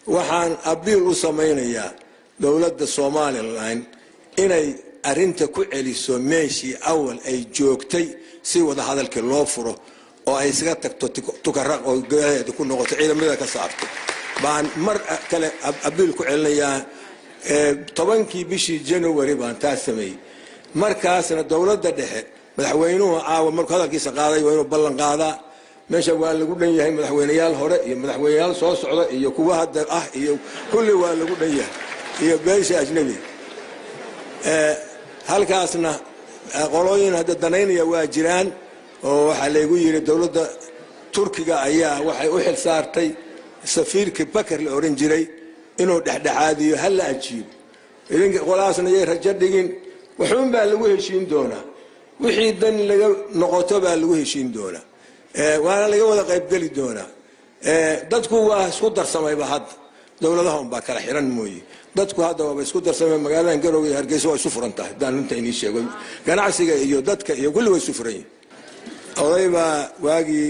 waxaan abiil u samaynayaa dawladda Soomaaliland inay arinta ku celiso meeshii awal ay joogtay si wada hadalka loo furo oo ay isaga tagto tukaraq oo gaaleed ku noqoto ciidamada ka saarto baan mar kale abiil ku celinayaa 10kii bishii January baan taas sameeyay markaasna dawladda dhexe madaxweynuhu aawa markuu hadalkiisa qaaday waa inuu ballan qaadaa meesha waa lagu dhan yahay madaxweynayaal hore iyo madaxweynayaal soo socda iyo kuwa hadda ah iyo kulli waa lagu dhan yahay iyo beesha ajnabi halkaasna qolooyin hadda danaynaya waa jiraan oo waxa lagu yiri dawladda Turkiga ayaa waxay u xil saartay safiirka Bakar la oran jiray inuu dhexdhexaadiyo hal la ajiib idinka qolaasna ay rajo dhigin waxun baa lagu heshiin doonaa wixii dan laga noqoto baa lagu heshiin doonaa waana laga wada qayb gali doonaa dadku waa isku darsamayba hadda dawladaha baa kala xiran mooyee dadku hadda waa isku darsamay magaalada Garowe iyo Hargeysa waa isu furan tahay daan inta inii sheego ganacsiga iyo dadka iyo kulli way isu furan yihiin odayba waagi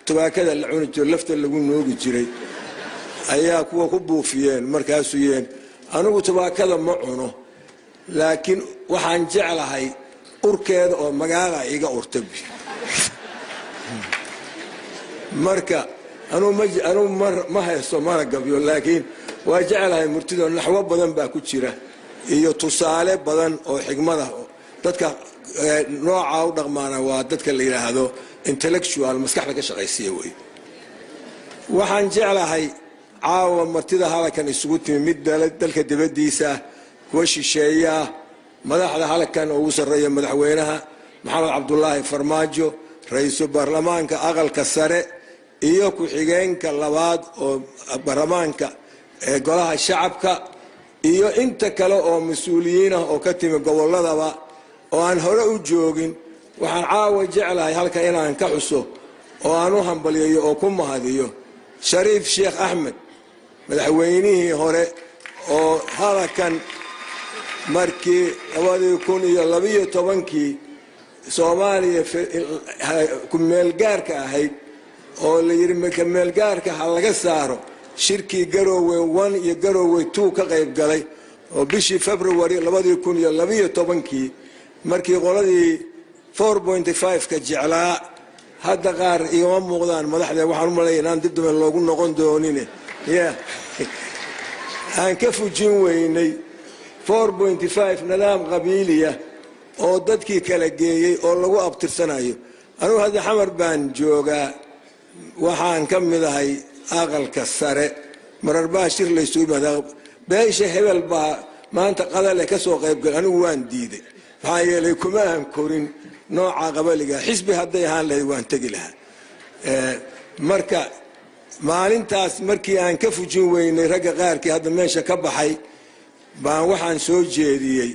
tubaakada la cuni jiray lafta lagu noogi jiray ayaa kuwa ku buufiyeen markaas yeen anigu tubaakada ma cuno laakiin waxaan jeclahay urkeeda oo magaala iga urtabi marka anu ma haysto mana gabiyo laakiin waa jeclahay murtida naxwo badan baa ku jira iyo tusaale badan oo xigmada dadka nooca u dhaqmaana waa dadka la yiraahdo intellectual maskaxda ka shaqaysiya way waxaan jeclahay caawa martida halkan isugu timid dalka dibadiisa kuwa shisheeya madaxda halkan oo u sareeya madaxweynaha Maxamed Cabdullaahi Farmaajo ra'iisul baarlamaanka aqalka sare iyo ku xigeenka labaad oo baarlamaanka golaha shacabka iyo inta kale oo mas'uuliyiin ah oo ka timid goboladaba oo aan hore u joogin waxaan caawa jeclahay halka inaan ka xuso oo aan u hambaliyo oo ku mahadiyo Shariif Sheekh Ahmed madaxweynihii hore oo halkan markii 2012kii Soomaaliya ku meel gaarka ahayd oo la yiri marka meel gaarka laga saaro shirkii Garowe 1 iyo Garowe 2 ka qayb galay oo bishii February 2012kii markii qoladii 4.5 ka jeclaa hadda qaar iyo muuqdaan madaxda waxaan u maleeynaa dib dib loogu noqon doonin aan ka fujin weynay 4.5 nidaam qabiiliya oo dadkii kala geeyay oo lagu abtirsanayo anigu hadda xamar baan joogaa waxaan ka mid ahay aqalka sare marar baa shir la isugu yimaado beesha hebel baa maanta qadale ka soo qayb gal anigu waan diiday maxaa yeelay kuma aan korin nooca qabaliga xisbi hadday ahaan lahayd waan tagi lahaa marka maalintaas markii aan ka fujin weynay ragga qaarkii hadda meesha ka baxay baan waxaan soo jeediyey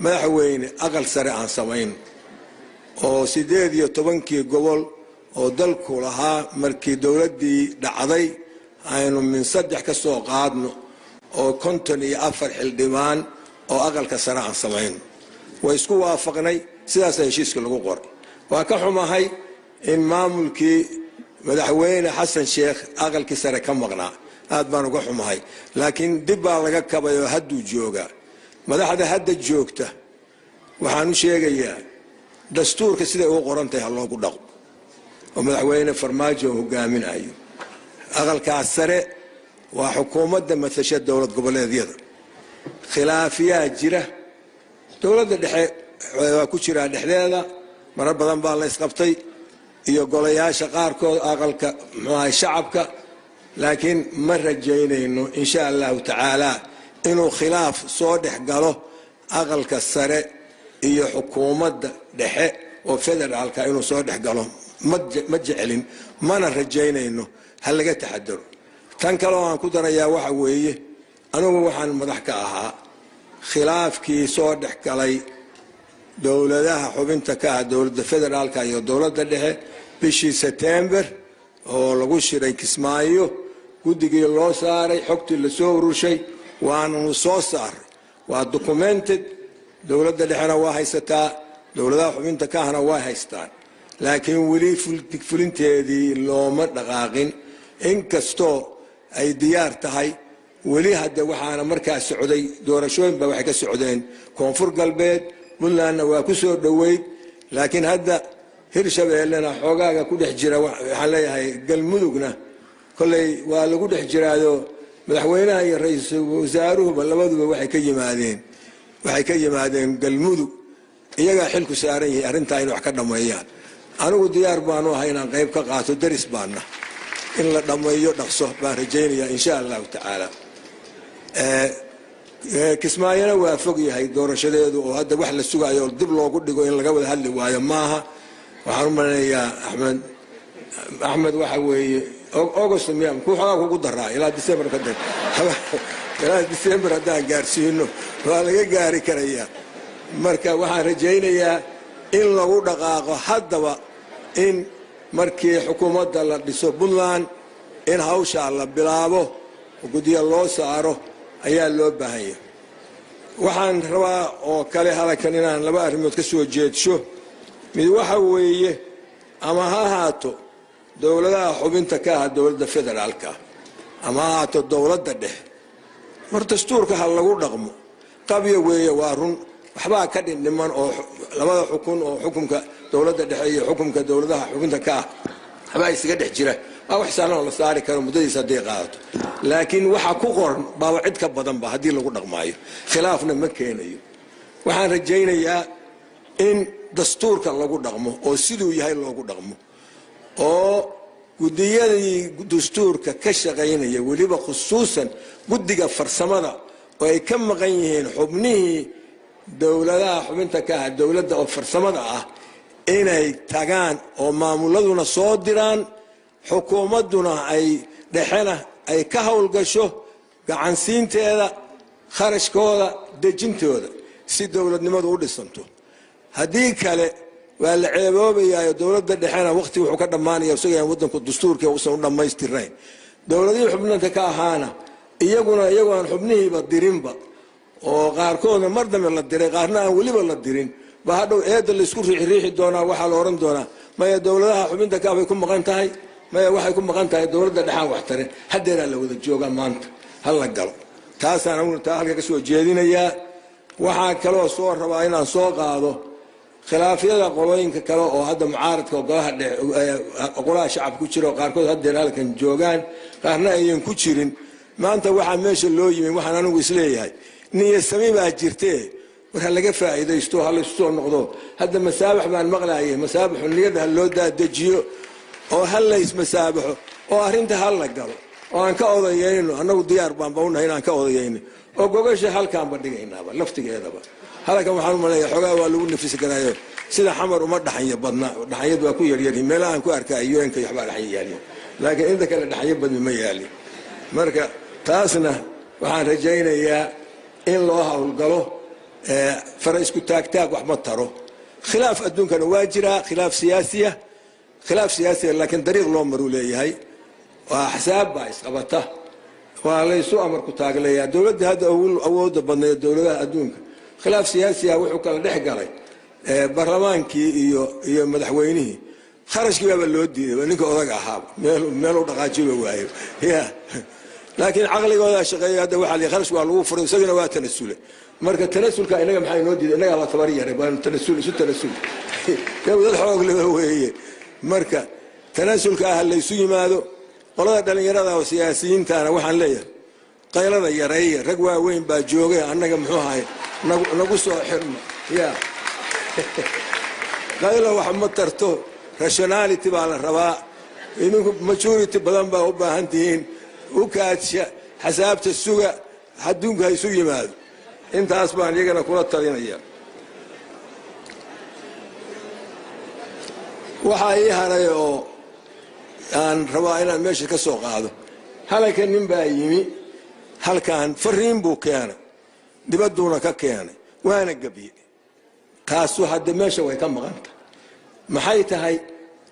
madaxweyne aqal sare aan samayn oo 18 gobol oo dalku lahaa markii dawladdii dhacday aynu min 3 ka soo qaadno oo 54 xildhibaan oo aqalka sare aan samayn way isku waafaqnay sidaas heshiiska lagu qoray waa ka xumahay in maamulkii madaxweyne Xasan Sheekh aqalkii sare ka maqnaa aad baan uga xumahay laakiin dib baa laga kabayo hadduu jooga madaxda hadda joogta waxaan u sheegayaa dastuurka sida uu qorantahay ha loogu dhaqo oo madaxweyne Farmaajo hogaaminayo aqalkaas sare waa xukuumadda matasha dawlad goboleedyada khilaafiyaa jira dawladda dhexe waa ku jira dhexdeeda marar badan baa la isqabtay iyo golayaasha qaarkood aqalka shacabka laakiin ma rajaynayno insha Allah ta'ala inuu khilaaf soo dhex galo aqalka sare iyo xukuumadda dhexe oo federaalka inuu soo dhex galo ma jecelin mana rajaynayno hal laga taxadaro tan kale oo aan ku darayaa waxa weeye anigu waxaan madax ka ahaa khilaafkii soo dhex galay dawladaha xubinta ka ah dawladda federaalka iyo dawladda dhexe bishii September oo lagu shiray Kismaayo guddigii loo saaray xogtii la soo urushay waana soo saaray waa documented dawladda dhexena waa haysataa dawladaha xubinta ka ahna waa haystaan laakiin weli fulinteedii looma dhaqaaqin inkastoo ay diyaar tahay weli hadda waxaana markaas socday doorashooyinba waxay ka socdeen koonfur galbeed puntlandna waa ku soo dhoweyd laakiin hadda hirshabeellena xoogaaga ku dhex jira waxaan leeyahay galmudugna kolley waa lagu dhex jiraado madaxweynaha iyo ra-iisul wasaaruhuba labaduba waxay ka yimaadeen galmudug iyagaa xilku saaran yahay arrintaa inay wax ka dhammeeyaan anigu diyaar baanu ahay inaan qayb ka qaato daris baana in la dhammeeyo dhaqso baan rajaynayaa insha allahu tacaala kismaayona waa fog yahay doorashadeedu oo hadda wax la sugayo oo dib loogu dhigo in laga wada hadli waayo maaha waxaan u maleynayaa axmed waxa weeye august miyam ku xogaa kugu daraa ilaa december ka dar ilaa december haddaan gaarsiino waa laga gaari karayaa marka waxaan rajaynayaa in lagu dhaqaaqo haddaba in markii xukuumadda la dhiso puntland in hawshaa la bilaabo guddiyo loo saaro ayaa loo baahan yahay waxaan rabaa oo kale halkan inaan laba arrimood ka soo jeedsho mid waxa weeye ama ha ahaato dowladaha xubinta ka ah dowladda federaalka ama ha ahaato dowladda dhexe mar dastuurka ha lagu dhaqmo qabyo weeye waa run waxbaa ka dhindhiman oo labada xukun oo xukunka dowladda dhexe iyo xukunka dowladaha xubinta ka ah waxbaa isaga dhex jira waa wax saalan oo la saari karo muddadiisa hadday qaadato laakiin waxa ku qoran baaba cid ka badanba haddii lagu dhaqmaayo khilaafna ma keenayo waxaan rajaynayaa in dastuurka lagu dhaqmo oo siduu yahay loogu dhaqmo oo guddiyadii dastuurka ka shaqaynaya weliba khusuusan guddiga farsamada oo ay ka maqan yihiin xubnihii dowladaha xubinta ka ah dowladda oo farsamada ah inay tagaan oo maamuladuna soo diraan xukuumadduna ay dhexena ay ka howlgasho gacansiinteeda kharashkooda dejintooda si dowladnimadu u dhisanto haddii kale waa la ceeboobayaayo dowladda dhexena waqti wuxuu ka dhammaanaya isagoo waddanku dastuurkii uusan u dhammaystirnayn dowladihii xubnanta ka ahaana iyaguna iyagoo aan xubnihiiba dirinba oo qaarkoodna mar dambe la diray qaarna aan weliba la dirin ba hadhow eedda laysku riixi doonaa waxaa la odhan doonaa maya dowladaha xubinta ka bay ku maqan tahay maya waxay ku maqan tahay dowladda dhexaan wax tarin haddeeraa la wada joogaa maanta ha la galo taasaan aniguna taa halka ka soo jeedinayaa waxaa kaloo soo rabaa inaan soo qaado khilaafyada qolooyinka kale oo hadda mucaaradka golaha shacabka ku jira oo qaarkood haddeer halkan joogaan qaarna ayan ku jirin maanta waxaa meesha loo yimi waxaan anigu isleeyahay niyasami baa jirtee war ha laga faa'iidaysto ha laysu soo noqdo hadda masaabax baan maqlaayay masaabaxu niyada ha loo daadejiyo oo ha laysmasaabaxo oo arrinta ha la galo oo aan ka odayayno annagu diyaar baanba unahay inaan ka odayayno oo gogasha halkaanba dhigaynaaba laftigeedaba halkan waxaan u maleeyaa xoogaa waa lagu nafisi karaayo sida xamar uma dhaxanya badna dhaxanyadu waa ku yaryaryihin meelaha aan ku arkaa yuenka waxbaa dhaxanya yaaliya laakiin inta kale dhaxanyo badmi ma yaali marka taasna waxaan rajaynayaa in loo howlgalo fara isku taagtaag wax ma taro khilaaf adduunkana waa jiraa khilaaf siyaasiya laakiin dariiq loo maruu leeyahay waa axsaab baa isqabata waa laysu amar ku taagleeyaa dowladda hadda awooda badneed dowladaha adduunka khilaaf siyaasiya wuxuu kala dhex galay barlamaankii iyo madaxweynihii kharashkii baaba loo diiday ninka odaga ahaaba meel u dhaqaajiba waayo laakiin caqligoodaa shaqeeya hadda waxaa lii kharash waa lagu furay isagana waa tanasule marka tanasulka inaga maxaa inoo diiday inagaa la tabar yaray baan isu tanasul dad xoog leba weeye marka tanasulka ah laysu yimaado qolada dhallinyarada oo siyaasiyiintana waxaan leeyahay qaylada yareeya rag waaweyn baa joogay annaga muxuu ahay nagu soo xirma ya qaylo wax ma tarto rationality baa la rabaa idinku majority badan baa u baahan tihiin u kaadsha xasaabta suga adduunka ha isu yimaado intaas baan iyagana kula talinaya waxaa ii haray oo aan rabaa inaan meesha ka soo qaado halkan nin baa yimi halkan fariin buu keenay dibadduuna ka keenay waana gabiye taasu hadda meesha way ka maqanta maxay tahay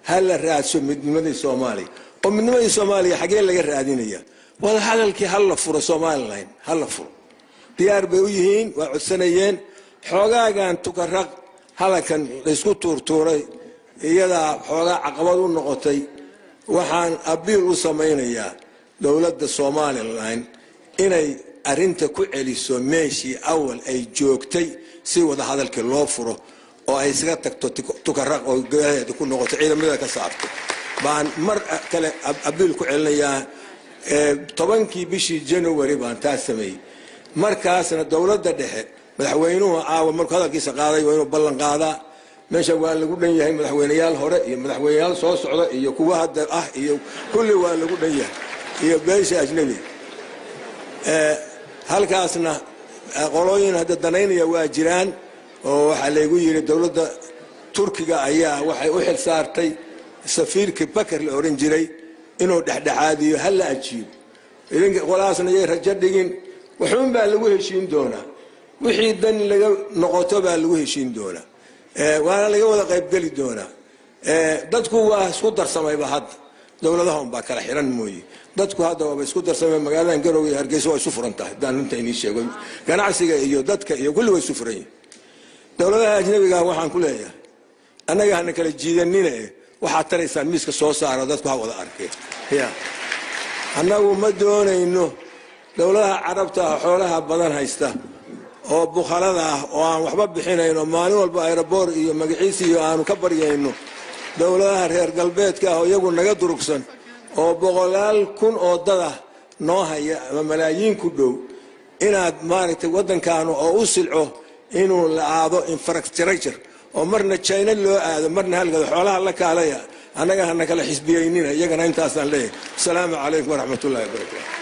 ha la raadso midnimadii soomaaliya oo midnimadii soomaaliya xagee laga raadinaya wada hadalkii ha la furo somalilan ha la furo diyaar bay u yihiin waa codsanayeen xoogaagan tukaraq halkan laysku tuurtuuray iyadaa xoogaa caqabad u noqotay waxaan abiil u samaynayaa dowladda somalilan inay arinta ku celiso meeshii awal ay joogtay si wada hadalkii loo furo oo ay isaga tagto tukaraq oo gaaleed ku noqoto ciidamada ka saarto baan mar kale abiil ku celinayaa 10kii bishii January baan taas sameeyay markaasna dawladda dhexe madaxweynuhu aawa markuu hadalkiisa qaaday waa inuu ballan qaadaa meesha waa lagu dhan yahay madaxweynayaal hore iyo madaxweynayaal soo socda iyo kuwa hadda iyo kulli waa lagu dhan yahay iyo beesha ajnabi halkaasna qolooyin hadda danaynaya waa jiraan oo waxa lagu yiri dawladda Turkiga ayaa waxay u xil saartay safiirka Bakar la oran jiray inuu dhexdhexaadiyo hal la ajiibo idinka qolaasna ay rajo dhigin wuxuun baa lagu heshiin doonaa wixii dan laga noqoto baa lagu heshiin doonaa waana laga wada qayb gali doonaa dadku waa isku darsamayba hadda dawladaha baa kala xiran mooyee dadku hadda waa isku darsamay magaaladan Garowe iyo Hargeysa waa isu furan tahay daan inta inii sheego ganacsiga iyo dadka iyo kulli way isu furan yihiin dawladaha ajnabiga waxaan ku leeyahay anaga hana kala jiidanina waxa taraysan miiska soo saaro dadku ha wada arkay anagu ma doonayno dawladaha carabta xoolaha badan haysta oo bukhalada ah oo aan waxba bixinayno maalin walba aeroboor iyo magaciisi iyo aanu ka baryayno dawladaha reer galbeedka oo iyagu naga durugsan oo 100,000 oo dad noo haya ama malaayiin ku dhow inaad maaragtay wadankaanu oo u silco inuu la aado infrastructure oo marna China loo aado marna halka xoolaha la kaalaya anaga hana kala xisbiyeynina iyagana intaas aan leeyahay. Assalaamu calaykum wa rahmatullaahi wa barakaatuh.